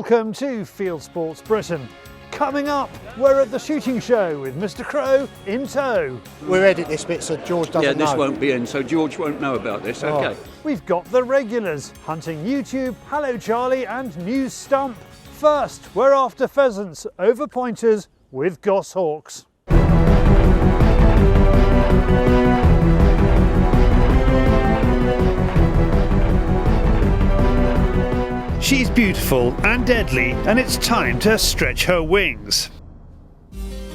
Welcome to Fieldsports Britain. Coming up, we're at the shooting show with Mr. Crow in tow. We'll edit this bit so George doesn't know. Yeah, this won't be in, so George won't know about this, okay. We've got the regulars, hunting YouTube, Hallo Charlie and News Stump. First, we're after pheasants over pointers with goshawks. She's beautiful and deadly, and it's time to stretch her wings.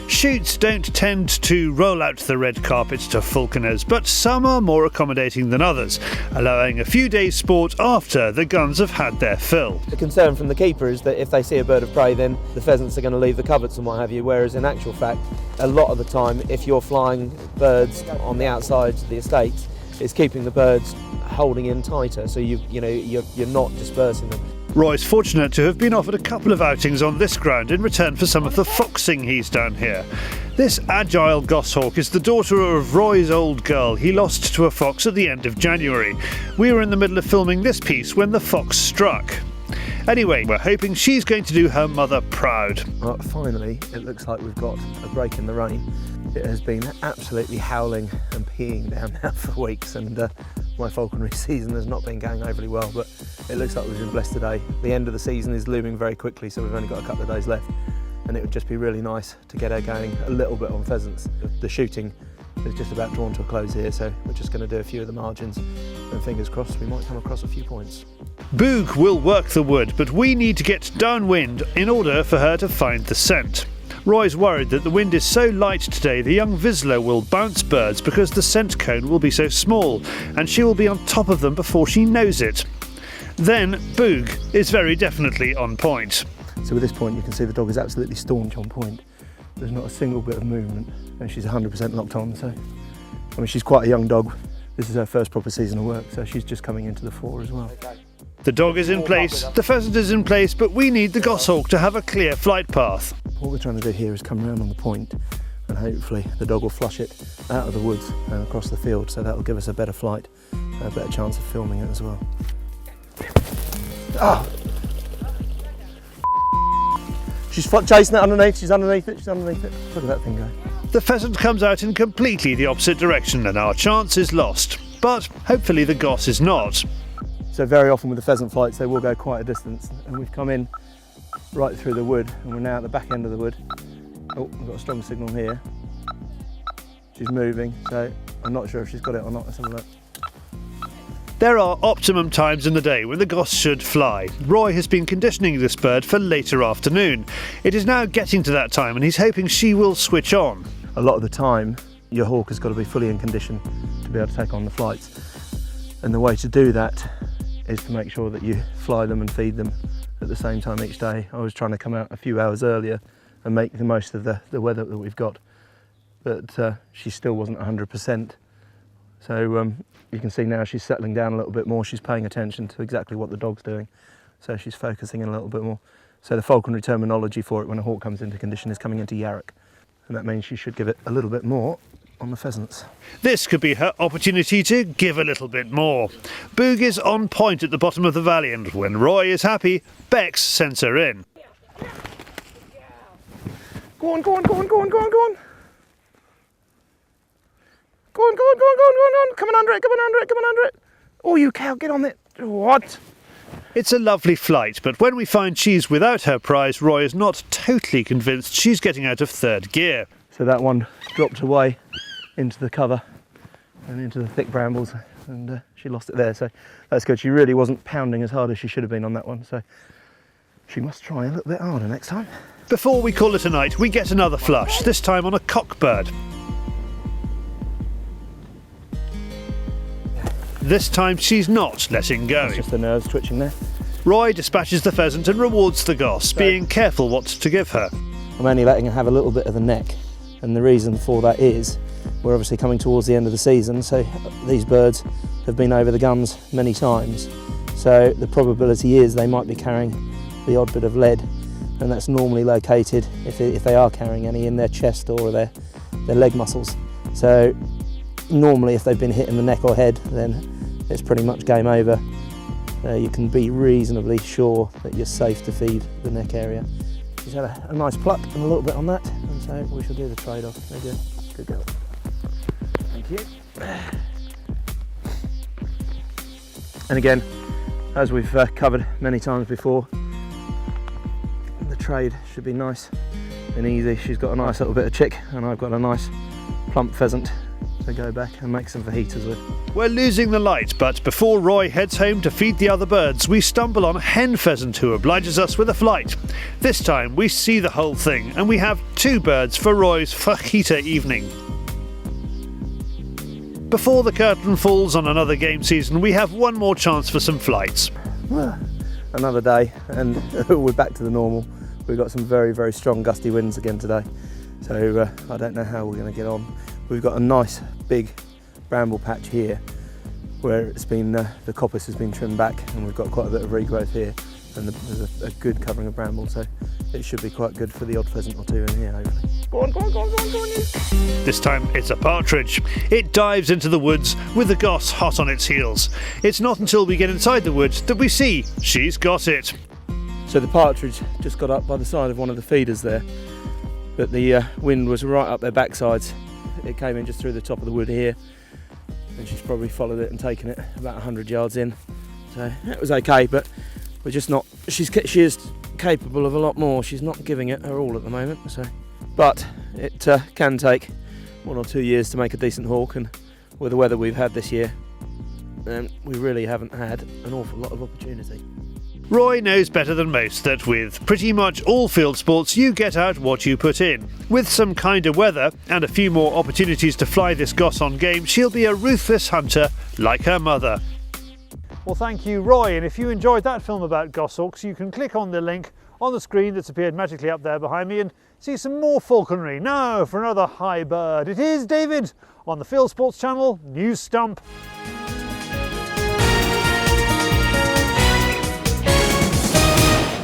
Shoots don't tend to roll out the red carpet to falconers, but some are more accommodating than others, allowing a few days' sport after the guns have had their fill. The concern from the keeper is that if they see a bird of prey, then the pheasants are going to leave the coverts and what have you, whereas in actual fact, a lot of the time, if you're flying birds on the outside of the estate, it's keeping the birds holding in tighter, so you're not dispersing them. Roy's fortunate to have been offered a couple of outings on this ground in return for some of the foxing he's done here. This agile goshawk is the daughter of Roy's old girl he lost to a fox at the end of January. We were in the middle of filming this piece when the fox struck. Anyway, we're hoping she's going to do her mother proud. Well, finally, it looks like we've got a break in the rain. It has been absolutely howling and peeing down now for weeks, and my falconry season has not been going overly well, but it looks like we've been blessed today. The end of the season is looming very quickly, so we've only got a couple of days left, and it would just be really nice to get her going a little bit on pheasants. The shooting is just about drawn to a close here, so we're just going to do a few of the margins, and fingers crossed we might come across a few points. Boog will work the wood, but we need to get downwind in order for her to find the scent. Roy's worried that the wind is so light today the young viszla will bounce birds because the scent cone will be so small, and she will be on top of them before she knows it. Then Boog is very definitely on point. So with this point you can see the dog is absolutely staunch on point. There's not a single bit of movement, and she's 100% locked on, so I mean she's quite a young dog. This is her first proper season of work, so she's just coming into the fore as well. The dog is in place, the pheasant is in place, but we need the goshawk to have a clear flight path. What we're trying to do here is come around on the point, and hopefully the dog will flush it out of the woods and across the field, so that will give us a better flight, a better chance of filming it as well. Ah! She's chasing it underneath, she's underneath it. Look at that thing go. The pheasant comes out in completely the opposite direction and our chance is lost, but hopefully the goss is not. So very often with the pheasant flights they will go quite a distance, and we've come in right through the wood and we're now at the back end of the wood. Oh, we've got a strong signal here. She's moving, so I'm not sure if she's got it or not. Let's have a look. There are optimum times in the day when the goss should fly. Roy has been conditioning this bird for later afternoon. It is now getting to that time and he's hoping she will switch on. A lot of the time your hawk has got to be fully in condition to be able to take on the flights, and the way to do that is to make sure that you fly them and feed them at the same time each day. I was trying to come out a few hours earlier and make the most of the weather that we've got, but she still wasn't 100%. So you can see now she's settling down a little bit more. She's paying attention to exactly what the dog's doing, so she's focusing in a little bit more. So the falconry terminology for it when a hawk comes into condition is coming into yarrick, and that means she should give it a little bit more on the pheasants. This could be her opportunity to give a little bit more. Boog is on point at the bottom of the valley, and when Roy is happy, Bex sends her in. Go on, go on, go on, go on, go on, go on. Go on, go on, go on, go on, go on, go on. Come on under it, come on under it, come on under it. Oh, you cow, get on it. What? It's a lovely flight, but when we find she's without her prize, Roy is not totally convinced she's getting out of third gear. So that one dropped away into the cover and into the thick brambles, and she lost it there, so that's good. She really wasn't pounding as hard as she should have been on that one, so she must try a little bit harder next time. Before we call it a night, we get another flush, this time on a cockbird. This time she's not letting go. It's just the nerves twitching there. Roy dispatches the pheasant and rewards the goss, being careful what to give her. I'm only letting her have a little bit of the neck, and the reason for that is we're obviously coming towards the end of the season, so these birds have been over the guns many times, so the probability is they might be carrying the odd bit of lead, and that's normally located, if they are carrying any, in their chest or their leg muscles. So normally if they've been hit in the neck or head, then it's pretty much game over. you can be reasonably sure that you're safe to feed the neck area. She's had a nice pluck and a little bit on that, and so we shall do the trade-off. There you go. Good girl. Thank you. And again, as we've covered many times before, the trade should be nice and easy. She's got a nice little bit of chick, and I've got a nice plump pheasant to go back and make some fajitas with. We're losing the light, but before Roy heads home to feed the other birds, we stumble on a hen pheasant who obliges us with a flight. This time we see the whole thing, and we have 2 birds for Roy's fajita evening. Before the curtain falls on another game season, we have one more chance for some flights. Another day, and we're back to the normal. We've got some very, very strong gusty winds again today, so I don't know how we're going to get on. We've got a nice big bramble patch here where it's been the coppice has been trimmed back, and we've got quite a bit of regrowth here, and there's a good covering of bramble, so it should be quite good for the odd pheasant or 2 in here, hopefully. Go on, go on, go on, go on, go on, you. This time it's a partridge. It dives into the woods with the goss hot on its heels. It's not until we get inside the woods that we see she's got it. So the partridge just got up by the side of one of the feeders there, but the wind was right up their backsides. It came in just through the top of the wood here, and she's probably followed it and taken it about 100 yards in. So it was okay, but we're just not. She is capable of a lot more. She's not giving it her all at the moment. So, but it can take 1 or 2 years to make a decent hawk, and with the weather we've had this year, we really haven't had an awful lot of opportunity. Roy knows better than most that with pretty much all field sports you get out what you put in. With some kinder weather and a few more opportunities to fly this goss on game, she'll be a ruthless hunter like her mother. Well, thank you, Roy, and if you enjoyed that film about goshawks, you can click on the link on the screen that's appeared magically up there behind me and see some more falconry. Now for another high bird. It is David on the Fieldsports channel, News Stump.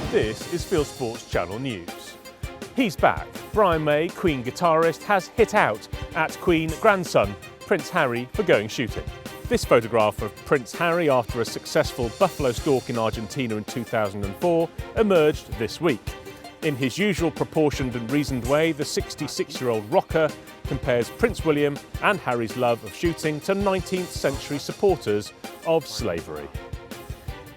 This is Fieldsports Channel News. He's back. Brian May, Queen guitarist, has hit out at Queen grandson Prince Harry for going shooting. This photograph of Prince Harry after a successful buffalo stalk in Argentina in 2004 emerged this week. In his usual proportioned and reasoned way, the 66-year-old rocker compares Prince William and Harry's love of shooting to 19th century supporters of slavery.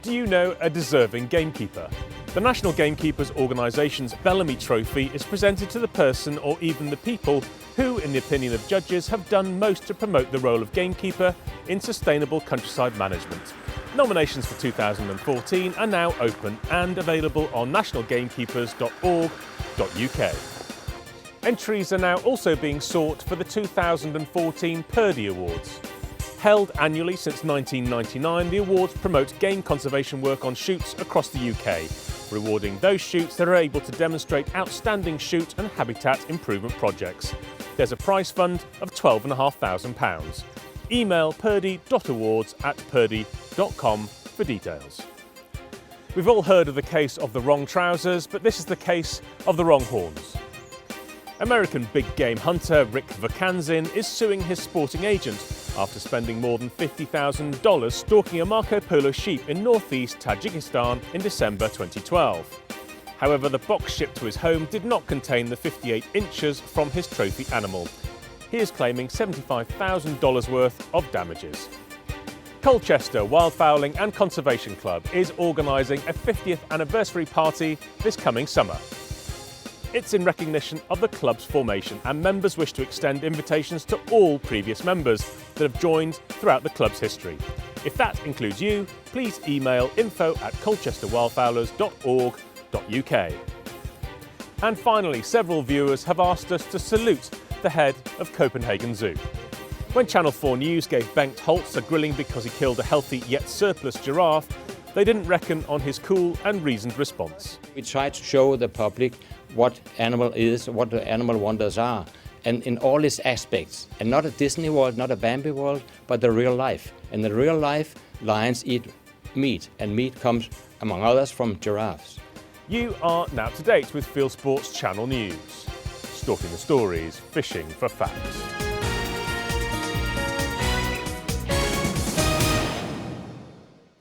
Do you know a deserving gamekeeper? The National Gamekeepers Organisation's Bellamy Trophy is presented to the person or even the people who, in the opinion of judges, have done most to promote the role of gamekeeper in sustainable countryside management. Nominations for 2014 are now open and available on nationalgamekeepers.org.uk. Entries are now also being sought for the 2014 Pervy Awards. Held annually since 1999, the awards promote game conservation work on shoots across the UK, rewarding those shoots that are able to demonstrate outstanding shoot and habitat improvement projects. There's a prize fund of £12,500. Email purdy.awards@purdy.com for details. We've all heard of the case of the wrong trousers, but this is the case of the wrong horns. American big game hunter Rick Vakanzin is suing his sporting agent after spending more than $50,000 stalking a Marco Polo sheep in northeast Tajikistan in December 2012. However, the box shipped to his home did not contain the 58 inches from his trophy animal. He is claiming $75,000 worth of damages. Colchester Wildfowling and Conservation Club is organising a 50th anniversary party this coming summer. It's in recognition of the club's formation, and members wish to extend invitations to all previous members that have joined throughout the club's history. If that includes you, please email info@colchesterwildfowlers.org.uk. And finally, several viewers have asked us to salute the head of Copenhagen Zoo. When Channel 4 News gave Bengt Holtz a grilling because he killed a healthy yet surplus giraffe, they didn't reckon on his cool and reasoned response. We try to show the public what animal is, what the animal wonders are, and in all its aspects. And not a Disney world, not a Bambi world, but the real life. In the real life, lions eat meat, and meat comes, among others, from giraffes. You are now up to date with Fieldsports Channel News. Stalking the stories, fishing for facts.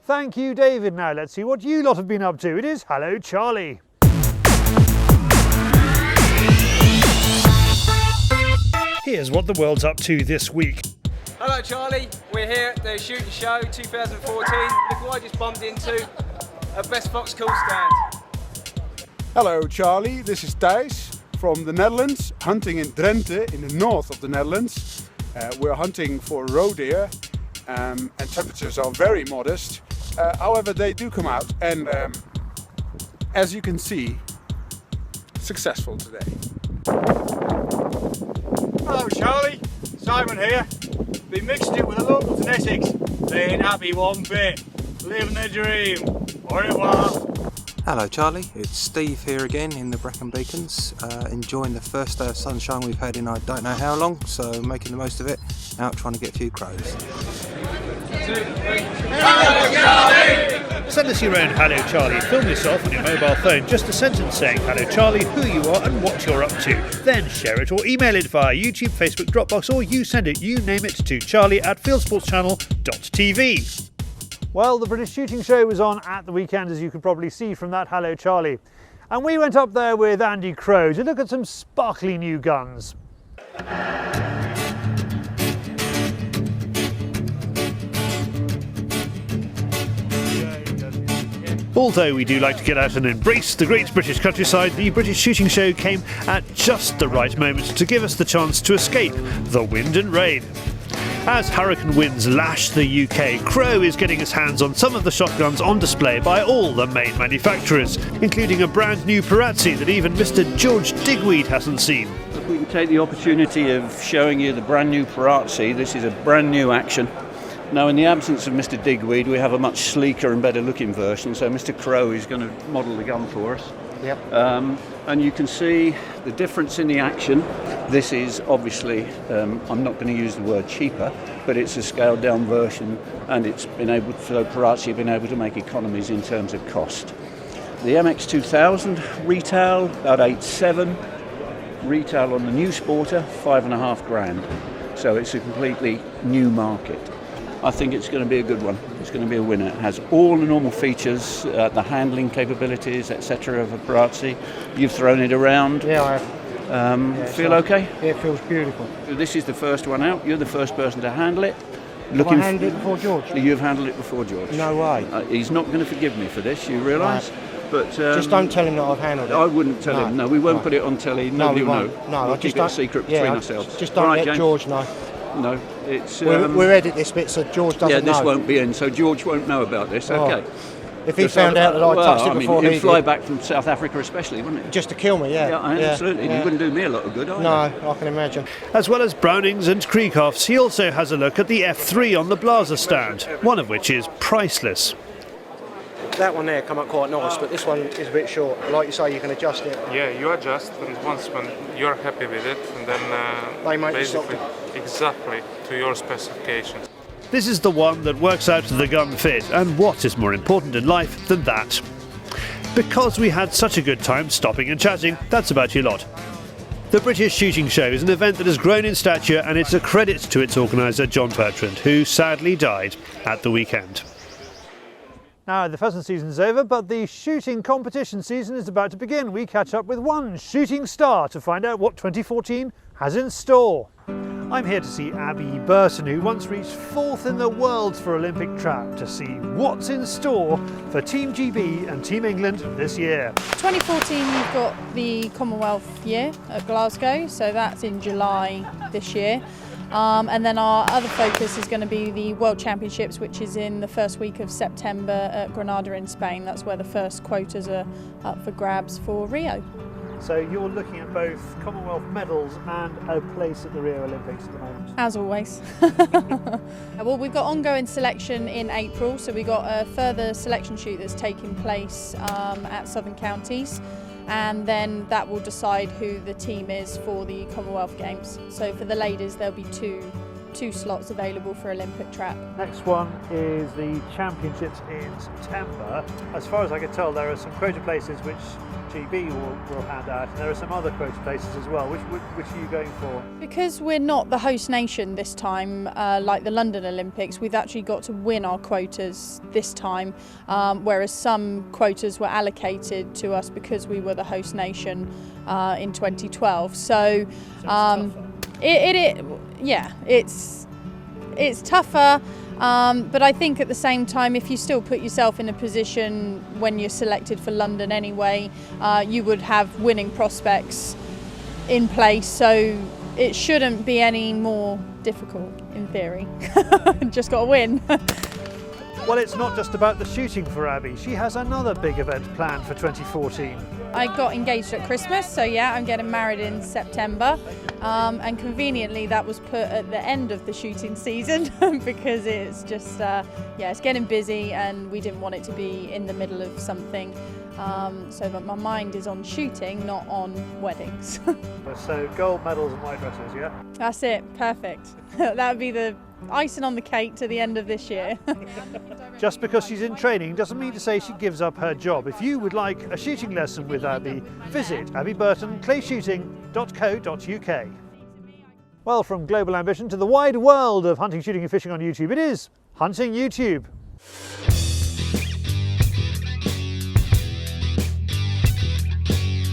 Thank you, David. Now let's see what you lot have been up to. It is Hallo Charlie. Here's what the world's up to this week. Hello Charlie, we're here at the Shooting Show 2014. Look what I just bumped into, a Best Fox Call stand. Hello Charlie, this is Thijs from the Netherlands, hunting in Drenthe in the north of the Netherlands. We're hunting for roe deer and temperatures are very modest. However, they do come out and as you can see, successful today. Hello Charlie, Simon here. Been mixing it with the locals in Essex. They ain't happy one bit. Living the dream. Au revoir. Hello Charlie, it's Steve here again in the Brecon Beacons, enjoying the first day of sunshine we've had in I don't know how long, so making the most of it, out trying to get a few crows. Hello Charlie! Send us your own Hallo Charlie. Film yourself on your mobile phone, just a sentence saying Hallo Charlie, who you are and what you're up to. Then share it or email it via YouTube, Facebook, Dropbox, or you send it, you name it, to charlie@fieldsportschannel.tv. Well, the British Shooting Show was on at the weekend, as you could probably see from that Hallo Charlie. And we went up there with Andy Crowe to look at some sparkly new guns. Although we do like to get out and embrace the great British countryside, the British Shooting Show came at just the right moment to give us the chance to escape the wind and rain. As hurricane winds lash the UK, Crowe is getting his hands on some of the shotguns on display by all the main manufacturers, including a brand new Perazzi that even Mr. George Digweed hasn't seen. If we can take the opportunity of showing you the brand new Perazzi, this is a brand new action. Now, in the absence of Mr. Digweed, we have a much sleeker and better looking version, so Mr. Crowe is going to model the gun for us. Yep. And you can see the difference in the action. This is obviously, I'm not going to use the word cheaper, but it's a scaled down version, and it's been able, so Perazzi have been able to make economies in terms of cost. The MX2000 retail about 8.7, retail on the new Sporter 5.5 grand. So it's a completely new market. I think it's going to be a good one. It's going to be a winner. It has all the normal features, the handling capabilities, etc. of a Perazzi. You've thrown it around. Yeah, I have. Feel okay? Yeah, it feels beautiful. This is the first one out. You're the first person to handle it. Have I handled it before George? You've handled it before George. No way. He's not going to forgive me for this, you realise? Right. But just don't tell him that I've handled it. I wouldn't tell him. No, we won't put it on telly. Nobody will know. No, we'll I just keep it a secret between ourselves. Just don't let James? George know. No, it's... we'll edit this bit so George doesn't know. Yeah, this won't be in, so George won't know about this. Okay. If he found out that I touched it before he he'd fly back from South Africa especially, wouldn't he? Just to kill me, yeah. Yeah, absolutely. Yeah. He wouldn't do me a lot of good either. No, I can imagine. As well as Brownings and Krieghoffs, he also has a look at the F3 on the Blaser stand, one of which is priceless. That one there come up quite nice, but this one is a bit short. Like you say, you can adjust it. Yeah, you adjust, and once when you're happy with it, and then they make basically exactly to your specifications. This is the one that works out the gun fit, and what is more important in life than that? Because we had such a good time stopping and chatting, that's about your lot. The British Shooting Show is an event that has grown in stature, and it's a credit to its organiser John Bertrand, who sadly died at the weekend. Now, the pheasant season's over, but the shooting competition season is about to begin. We catch up with one shooting star to find out what 2014 has in store. I'm here to see Abbey Burton, who once reached 4th in the world for Olympic trap, to see what's in store for Team GB and Team England this year. 2014 we've got the Commonwealth year at Glasgow, so that's in July this year. And then our other focus is going to be the World Championships, which is in the first week of September at Granada in Spain. That's where the first quotas are up for grabs for Rio. So you're looking at both Commonwealth medals and a place at the Rio Olympics at the moment? As always. Well, we've got ongoing selection in April, so we've got a further selection shoot that's taking place at Southern Counties, and then that will decide who the team is for the Commonwealth Games. So for the ladies, there'll be 2 2 slots available for Olympic trap. Next one is the championships in September. As far as I can tell, there are some quota places which GB will hand out, and there are some other quota places as well. Which are you going for? Because we're not the host nation this time, like the London Olympics, we've actually got to win our quotas this time, whereas some quotas were allocated to us because we were the host nation in 2012. So it's tougher. But I think at the same time, if you still put yourself in a position when you're selected for London anyway, you would have winning prospects in place, so it shouldn't be any more difficult in theory. Just got to win. Well, it's not just about the shooting for Abbey. She has another big event planned for 2014. I got engaged at Christmas, so yeah, I'm getting married in September. And conveniently that was put at the end of the shooting season because it's just, it's getting busy and we didn't want it to be in the middle of something. So that my mind is on shooting, not on weddings. So gold medals and white dresses, yeah? That's it, perfect. That would be the icing on the cake to the end of this year. Just because she's in training doesn't mean to say she gives up her job. If you would like a shooting lesson with Abbey, visit Abbey Burton clayshooting.co.uk. Well, from global ambition to the wide world of hunting, shooting and fishing on YouTube, it is Hunting YouTube.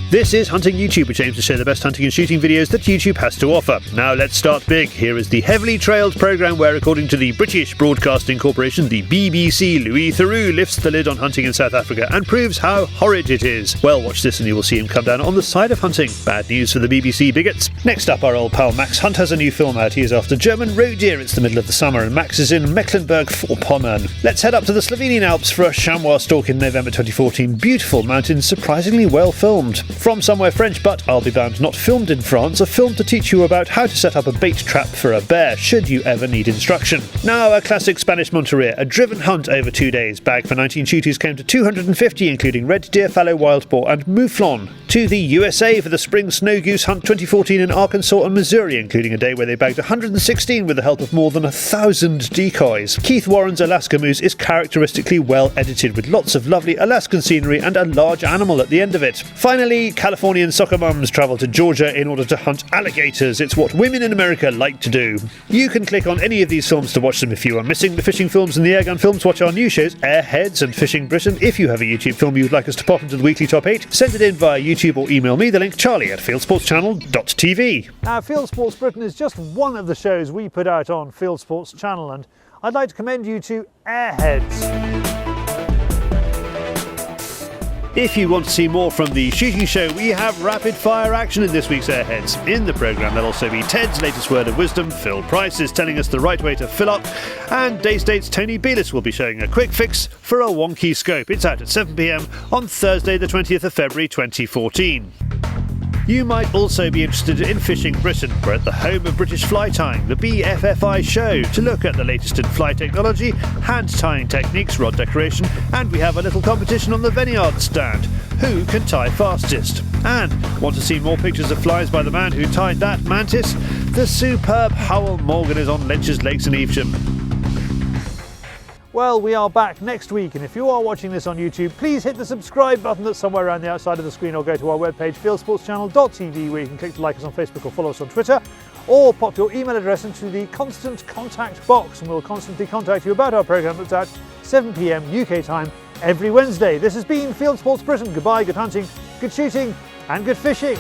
This is Hunting YouTube, which aims to show the best hunting and shooting videos that YouTube has to offer. Now let's start big. Here is the heavily trailed programme where, according to the British Broadcasting Corporation, the BBC, Louis Theroux lifts the lid on hunting in South Africa and proves how horrid it is. Well, watch this and you will see him come down on the side of hunting. Bad news for the BBC bigots. Next up, our old pal Max Hunt has a new film out. He is after German roe deer. It's the middle of the summer and Max is in Mecklenburg-Vorpommern. Let's head up to the Slovenian Alps for a chamois stalk in November 2014. Beautiful mountains, surprisingly well filmed. From somewhere French, but I'll be bound not filmed in France, a film to teach you about how to set up a bait trap for a bear, should you ever need instruction. Now, a classic Spanish Monteria, a driven hunt over 2 days. Bag for 19 shooters came to 250, including red deer, fallow, wild boar and mouflon. To the USA for the spring snow goose hunt 2014 in Arkansas and Missouri, including a day where they bagged 116 with the help of more than 1,000 decoys. Keith Warren's Alaska Moose is characteristically well edited, with lots of lovely Alaskan scenery and a large animal at the end of it. Finally, Californian soccer mums travel to Georgia in order to hunt alligators. It's what women in America like to do. You can click on any of these films to watch them. If you are missing the fishing films and the airgun films, watch our new shows, Airheads and Fishing Britain. If you have a YouTube film you would like us to pop into the weekly top 8, send it in via YouTube or email me, the link charlie@fieldsportschannel.tv. Now, Fieldsports Britain is just one of the shows we put out on Fieldsports Channel, and I'd like to commend you to Airheads. If you want to see more from the shooting show, we have rapid fire action in this week's Airheads. In the programme there'll also be Ted's latest word of wisdom, Phil Price is telling us the right way to fill up, and Daystate's Tony Belis will be showing a quick fix for a wonky scope. It's out at 7 p.m. on Thursday the 20th of February 2014. You might also be interested in Fishing Britain. We're at the home of British fly tying, the BFFI show, to look at the latest in fly technology, hand tying techniques, rod decoration, and we have a little competition on the Vineyard stand. Who can tie fastest? And want to see more pictures of flies by the man who tied that mantis? The superb Howell Morgan is on Lynch's Lakes in Evesham. Well, we are back next week, and if you are watching this on YouTube, please hit the subscribe button that's somewhere around the outside of the screen, or go to our webpage, fieldsportschannel.tv, where you can click to like us on Facebook or follow us on Twitter, or pop your email address into the constant contact box, and we'll constantly contact you about our programme that's at 7 p.m. UK time every Wednesday. This has been Fieldsports Britain. Goodbye, good hunting, good shooting, and good fishing.